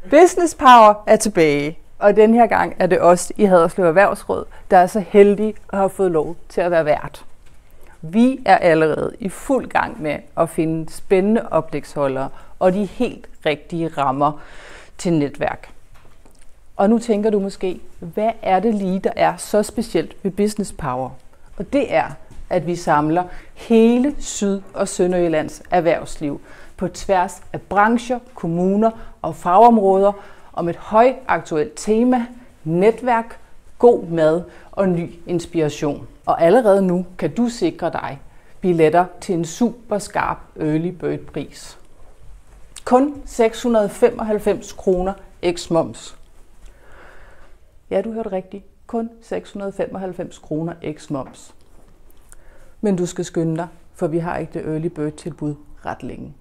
Business Power er tilbage, og den her gang er det os i Haderslev Erhvervsråd, der er så heldige at have fået lov til at være vært. Vi er allerede i fuld gang med at finde spændende oplægsholdere og de helt rigtige rammer til netværk. Og nu tænker du måske, hvad er det lige, der er så specielt ved Business Power? Og det er, at vi samler hele Syd- og Sønderjyllands erhvervsliv på tværs af brancher, kommuner og fagområder om et højaktuelt tema, netværk, god mad og ny inspiration. Og allerede nu kan du sikre dig billetter til en super skarp early bird pris. Kun 695 kroner eks moms. Ja, du hørte rigtigt. Kun 695 kroner eks moms. Men du skal skynde dig, for vi har ikke det early bird tilbud ret længe.